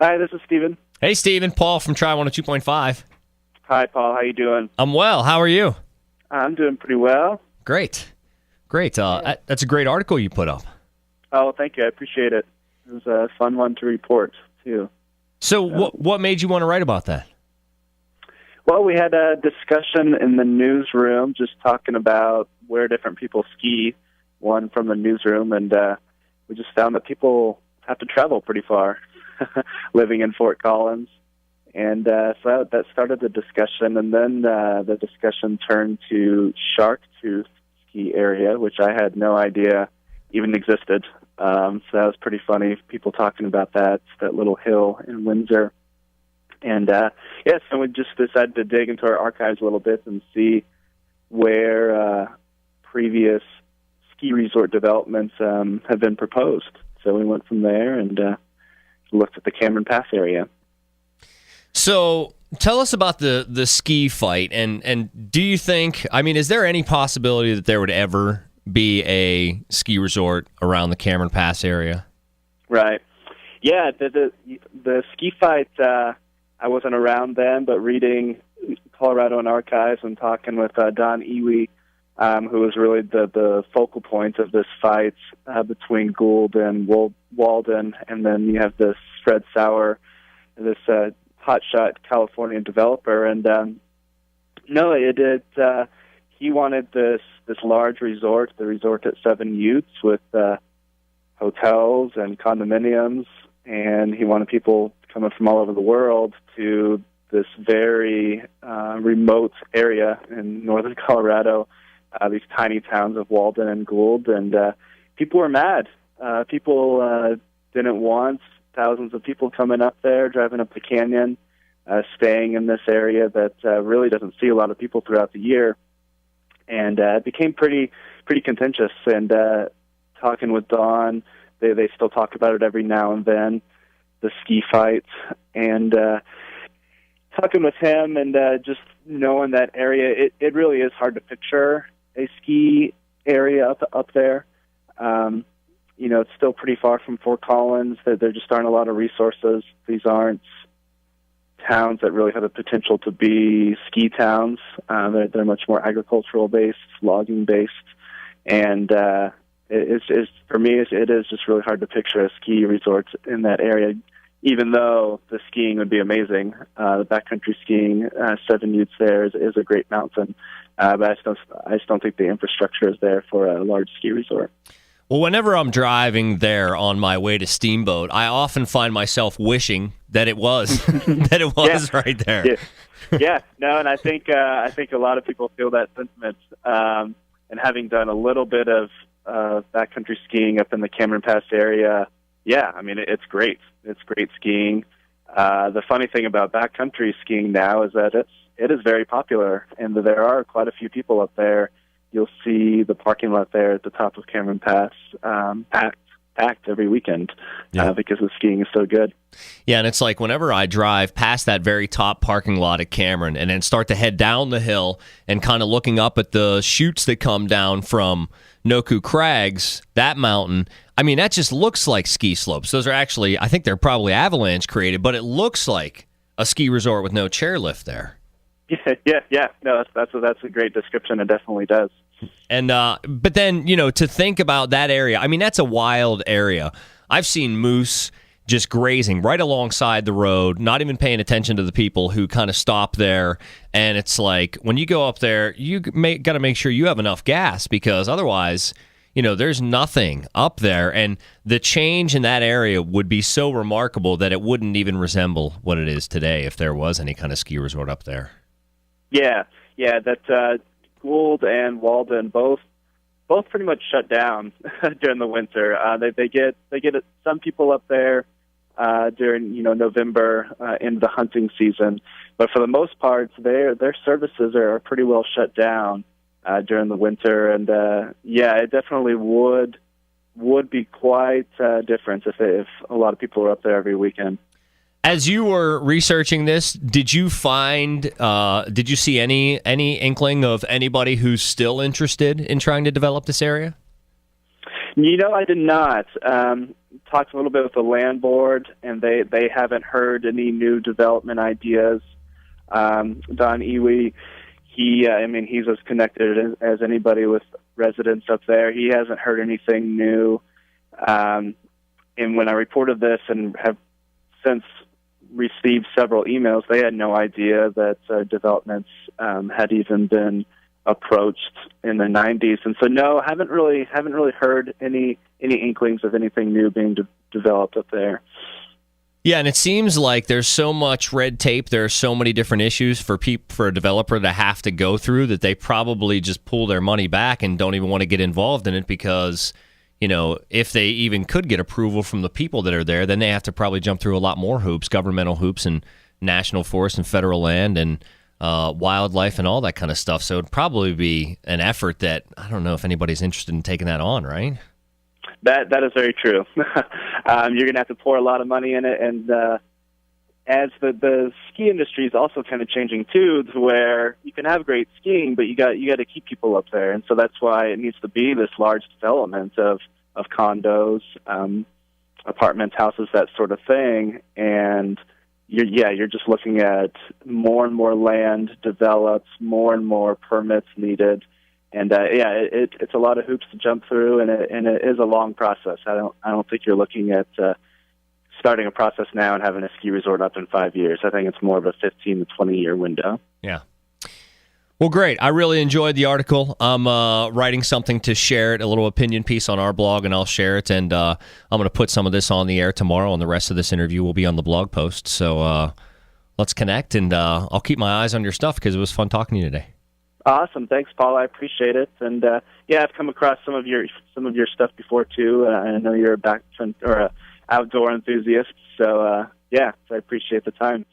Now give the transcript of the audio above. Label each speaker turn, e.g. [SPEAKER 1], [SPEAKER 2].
[SPEAKER 1] Hi, this is Steven.
[SPEAKER 2] Hey, Steven. Paul from Tri 102.5.
[SPEAKER 1] Hi, Paul. How you doing?
[SPEAKER 2] I'm well. How are you?
[SPEAKER 1] I'm doing pretty well.
[SPEAKER 2] Great. That's a great article you put up.
[SPEAKER 1] Oh, thank you. I appreciate it. It was a fun one to report, too.
[SPEAKER 2] So what made you want to write about that?
[SPEAKER 1] Well, we had a discussion in the newsroom just talking about where different people ski, one from the newsroom, and we just found that people have to travel pretty far living in Fort Collins. And so that started the discussion, and then the discussion turned to Shark Tooth ski area, which I had no idea even existed. So that was pretty funny, people talking about that little hill in Windsor. And, so we just decided to dig into our archives a little bit and see where previous ski resort developments have been proposed. So we went from there and looked at the Cameron Pass area.
[SPEAKER 2] So tell us about the ski fight, and do you think, is there any possibility that there would ever be a ski resort around the Cameron Pass area?
[SPEAKER 1] Right. Yeah, the ski fight, I wasn't around then, but reading Coloradoan Archives and talking with Don Ewey, who was really the focal point of this fight between Gould and Walden, and then you have this Fred Sauer, this hotshot Californian developer, and he wanted this large resort, the resort at Seven Utes, with hotels and condominiums, and he wanted people coming from all over the world to this very remote area in northern Colorado, these tiny towns of Walden and Gould, and people were mad. People didn't want thousands of people coming up there, driving up the canyon, staying in this area that really doesn't see a lot of people throughout the year. And it became pretty contentious. And talking with Don, they still talk about it every now and then, the ski fights. And talking with him and just knowing that area, it really is hard to picture a ski area up there. It's still pretty far from Fort Collins. There just aren't a lot of resources. These aren't towns that really have the potential to be ski towns. They're much more agricultural-based, logging-based. And for me, it is just really hard to picture a ski resort in that area, even though the skiing would be amazing. The backcountry skiing, Seven Utes there is a great mountain. But I just don't think the infrastructure is there for a large ski resort.
[SPEAKER 2] Well, whenever I'm driving there on my way to Steamboat, I often find myself wishing that it was right there.
[SPEAKER 1] Yeah. No, and I think a lot of people feel that sentiment. And having done a little bit of backcountry skiing up in the Cameron Pass area, it's great. It's great skiing. The funny thing about backcountry skiing now is that it is very popular, and there are quite a few people up there. You'll see the parking lot there at the top of Cameron Pass packed every weekend because the skiing is so good.
[SPEAKER 2] Yeah, and it's like whenever I drive past that very top parking lot at Cameron and then start to head down the hill and kind of looking up at the chutes that come down from Noku Crags, that mountain, that just looks like ski slopes. Those are actually, I think they're probably avalanche created, but it looks like a ski resort with no chairlift there.
[SPEAKER 1] Yeah. No, that's a great description. It definitely does.
[SPEAKER 2] And but then, to think about that area, that's a wild area. I've seen moose just grazing right alongside the road, not even paying attention to the people who kind of stop there. And it's like, when you go up there, you got to make sure you have enough gas, because otherwise, there's nothing up there. And the change in that area would be so remarkable that it wouldn't even resemble what it is today if there was any kind of ski resort up there.
[SPEAKER 1] Yeah, that Gould and Walden both pretty much shut down during the winter. They get some people up there during November into the hunting season, but for the most part, their services are pretty well shut down during the winter. And it definitely would be quite different if a lot of people were up there every weekend.
[SPEAKER 2] As you were researching this, did you see any inkling of anybody who's still interested in trying to develop this area?
[SPEAKER 1] I did not. talked a little bit with the land board, and they haven't heard any new development ideas. Don Iwi, he's as connected as anybody with residents up there. He hasn't heard anything new. And when I reported this and have since received several emails, they had no idea that developments had even been approached in the 90s. And so, no, haven't really heard any inklings of anything new being developed up there.
[SPEAKER 2] Yeah, and it seems like there's so much red tape, there are so many different issues for a developer to have to go through that they probably just pull their money back and don't even want to get involved in it because, if they even could get approval from the people that are there, then they have to probably jump through a lot more hoops, governmental hoops and national forest and federal land and wildlife and all that kind of stuff. So it'd probably be an effort that I don't know if anybody's interested in taking that on, right?
[SPEAKER 1] That is very true. You're going to have to pour a lot of money in it, and as the ski industry is also kind of changing too, to where you can have great skiing, but you got to keep people up there, and so that's why it needs to be this large development of condos, apartments, houses, that sort of thing, and you're just looking at more and more land developed, more and more permits needed. And it's a lot of hoops to jump through, and it is a long process. I don't think you're looking at starting a process now and having a ski resort up in 5 years. I think it's more of a 15 to 20 year window.
[SPEAKER 2] Yeah. Well, great. I really enjoyed the article. I'm writing something to share it, a little opinion piece on our blog, and I'll share it. And I'm going to put some of this on the air tomorrow, and the rest of this interview will be on the blog post. So let's connect, and I'll keep my eyes on your stuff because it was fun talking to you today.
[SPEAKER 1] Awesome, thanks, Paul. I appreciate it, and I've come across some of your stuff before too. I know you're a outdoor enthusiast, so I appreciate the time.